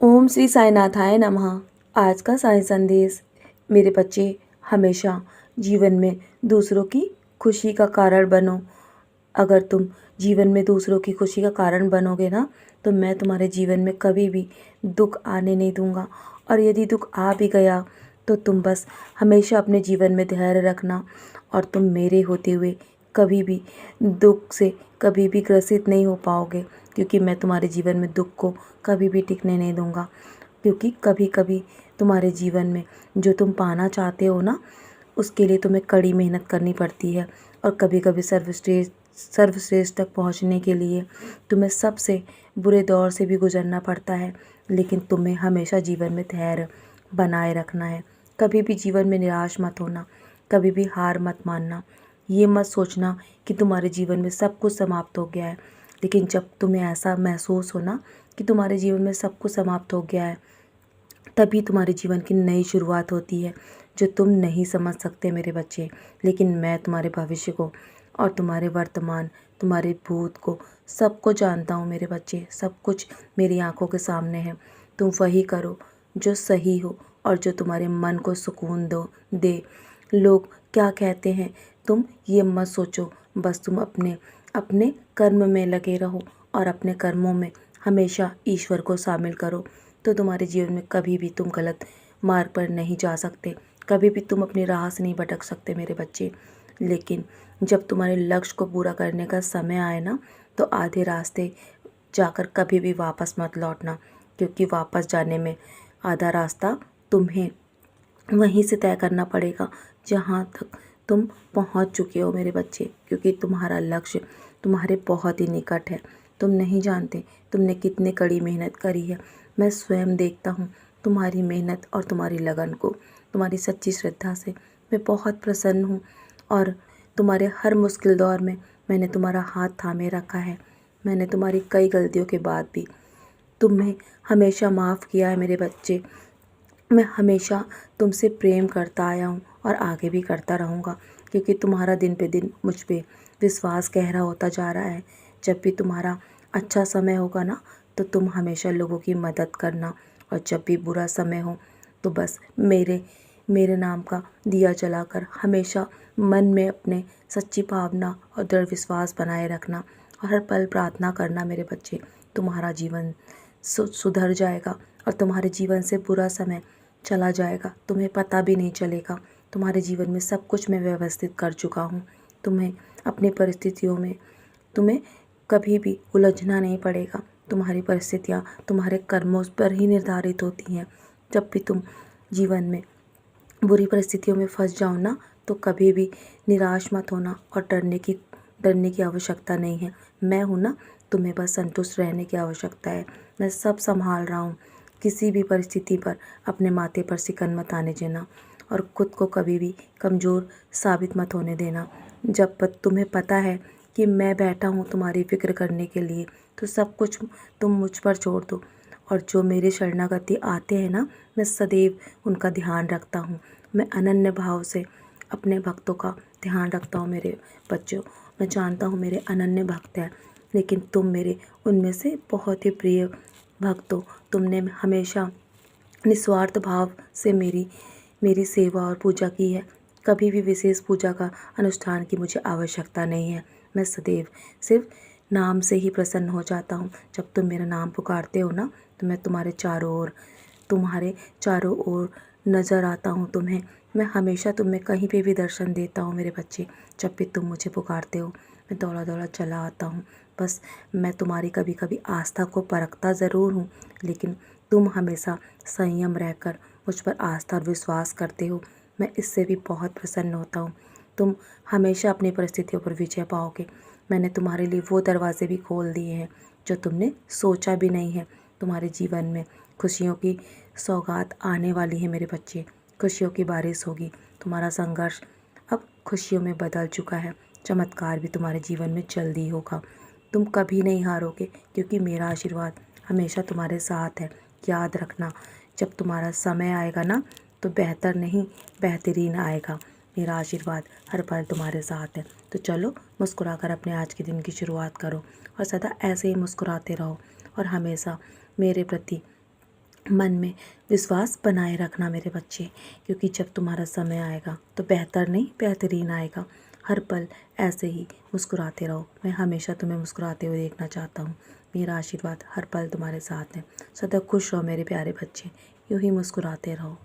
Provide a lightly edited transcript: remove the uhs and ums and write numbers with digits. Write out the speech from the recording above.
ओम श्री साईनाथाय नमः। आज का साई संदेश। मेरे बच्चे, हमेशा जीवन में दूसरों की खुशी का कारण बनो। अगर तुम जीवन में दूसरों की खुशी का कारण बनोगे ना, तो मैं तुम्हारे जीवन में कभी भी दुख आने नहीं दूंगा। और यदि दुख आ भी गया तो तुम बस हमेशा अपने जीवन में धैर्य रखना, और तुम मेरे होते हुए कभी भी दुख से कभी भी ग्रसित नहीं हो पाओगे, क्योंकि मैं तुम्हारे जीवन में दुख को कभी भी टिकने नहीं दूंगा। क्योंकि कभी कभी तुम्हारे जीवन में जो तुम पाना चाहते हो ना, उसके लिए तुम्हें कड़ी मेहनत करनी पड़ती है। और कभी कभी सर्वश्रेष्ठ तक पहुंचने के लिए तुम्हें सबसे बुरे दौर से भी गुजरना पड़ता है। लेकिन तुम्हें हमेशा जीवन में धैर्य बनाए रखना है। कभी भी जीवन में निराश मत होना, कभी भी हार मत मानना। ये मत सोचना कि तुम्हारे जीवन में सब कुछ समाप्त हो गया है। लेकिन जब तुम्हें ऐसा महसूस हो ना कि तुम्हारे जीवन में सब कुछ समाप्त हो गया है, तभी तुम्हारे जीवन की नई शुरुआत होती है, जो तुम नहीं समझ सकते मेरे बच्चे। लेकिन मैं तुम्हारे भविष्य को और तुम्हारे वर्तमान, तुम्हारे भूत को, सबको जानता हूँ मेरे बच्चे। सब कुछ मेरी आंखों के सामने है। तुम वही करो जो सही हो और जो तुम्हारे मन को सुकून दे। लोग क्या कहते हैं तुम ये मत सोचो। बस तुम अपने अपने कर्म में लगे रहो और अपने कर्मों में हमेशा ईश्वर को शामिल करो। तो तुम्हारे जीवन में कभी भी तुम गलत मार्ग पर नहीं जा सकते, कभी भी तुम अपनी राह से नहीं भटक सकते मेरे बच्चे। लेकिन जब तुम्हारे लक्ष्य को पूरा करने का समय आए ना, तो आधे रास्ते जाकर कभी भी वापस मत लौटना, क्योंकि वापस जाने में आधा रास्ता तुम्हें वहीं से तय करना पड़ेगा जहाँ तक तुम पहुँच चुके हो मेरे बच्चे। क्योंकि तुम्हारा लक्ष्य तुम्हारे बहुत ही निकट है। तुम नहीं जानते तुमने कितनी कड़ी मेहनत करी है। मैं स्वयं देखता हूँ तुम्हारी मेहनत और तुम्हारी लगन को। तुम्हारी सच्ची श्रद्धा से मैं बहुत प्रसन्न हूँ, और तुम्हारे हर मुश्किल दौर में मैंने तुम्हारा हाथ थामे रखा है। मैंने तुम्हारी कई गलतियों के बाद भी तुम्हें हमेशा माफ़ किया है मेरे बच्चे। मैं हमेशा तुमसे प्रेम करता आया हूँ और आगे भी करता रहूँगा, क्योंकि तुम्हारा दिन पे दिन मुझ पे विश्वास गहरा होता जा रहा है। जब भी तुम्हारा अच्छा समय होगा ना, तो तुम हमेशा लोगों की मदद करना, और जब भी बुरा समय हो तो बस मेरे मेरे नाम का दिया जलाकर हमेशा मन में अपने सच्ची भावना और दृढ़ विश्वास बनाए रखना, और हर पल प्रार्थना करना मेरे बच्चे। तुम्हारा जीवन सुधर जाएगा और तुम्हारे जीवन से बुरा समय चला जाएगा, तुम्हें पता भी नहीं चलेगा। तुम्हारे जीवन में सब कुछ मैं व्यवस्थित कर चुका हूँ। तुम्हें अपनी परिस्थितियों में तुम्हें कभी भी उलझना नहीं पड़ेगा। तुम्हारी परिस्थितियाँ तुम्हारे कर्मों पर ही निर्धारित होती हैं। जब भी तुम जीवन में बुरी परिस्थितियों में फंस जाओ ना, तो कभी भी निराश मत होना, और डरने की आवश्यकता नहीं है। मैं हूँ ना, तुम्हें बस संतुष्ट रहने की आवश्यकता है। मैं सब संभाल रहा हूँ। किसी भी परिस्थिति पर अपने माथे पर सिकन मत आने देना, और खुद को कभी भी कमज़ोर साबित मत होने देना। जब तुम्हें पता है कि मैं बैठा हूँ तुम्हारी फिक्र करने के लिए, तो सब कुछ तुम मुझ पर छोड़ दो। और जो मेरे शरणागति आते हैं ना, मैं सदैव उनका ध्यान रखता हूँ। मैं अनन्य भाव से अपने भक्तों का ध्यान रखता हूँ मेरे बच्चों। मैं जानता हूँ मेरे अनन्य भक्त हैं, लेकिन तुम मेरे उनमें से बहुत ही प्रिय भक्त हो। तुमने हमेशा निस्वार्थ भाव से मेरी मेरी सेवा और पूजा की है। कभी भी विशेष पूजा का अनुष्ठान की मुझे आवश्यकता नहीं है। मैं सदैव सिर्फ नाम से ही प्रसन्न हो जाता हूँ। जब तुम मेरा नाम पुकारते हो ना, तो मैं तुम्हारे चारों ओर नज़र आता हूँ तुम्हें। मैं हमेशा तुम्हें कहीं पे भी दर्शन देता हूँ मेरे बच्चे। जब भी तुम मुझे पुकारते हो, मैं दौड़ा दौड़ा चला आता हूँ। बस मैं तुम्हारी कभी कभी आस्था को परखता ज़रूर हूँ, लेकिन तुम हमेशा संयम रहकर मुझ पर आस्था और विश्वास करते हो। मैं इससे भी बहुत प्रसन्न होता हूँ। तुम हमेशा अपनी परिस्थितियों पर विजय पाओगे। मैंने तुम्हारे लिए वो दरवाजे भी खोल दिए हैं जो तुमने सोचा भी नहीं है। तुम्हारे जीवन में खुशियों की सौगात आने वाली है मेरे बच्चे। खुशियों की बारिश होगी। तुम्हारा संघर्ष अब खुशियों में बदल चुका है। चमत्कार भी तुम्हारे जीवन में जल्दी होगा। तुम कभी नहीं हारोगे, क्योंकि मेरा आशीर्वाद हमेशा तुम्हारे साथ है। याद रखना, जब तुम्हारा समय आएगा ना, तो बेहतर नहीं बेहतरीन आएगा। मेरा आशीर्वाद हर पल तुम्हारे साथ है। तो चलो, मुस्कुराकर अपने आज के दिन की शुरुआत करो, और सदा ऐसे ही मुस्कुराते रहो, और हमेशा मेरे प्रति मन में विश्वास बनाए रखना मेरे बच्चे, क्योंकि जब तुम्हारा समय आएगा तो बेहतर नहीं बेहतरीन आएगा। हर पल ऐसे ही मुस्कुराते रहो। मैं हमेशा तुम्हें मुस्कुराते हुए देखना चाहता हूँ। मेरा आशीर्वाद हर पल तुम्हारे साथ है। सदा खुश रहो मेरे प्यारे बच्चे, यूँ ही मुस्कुराते रहो।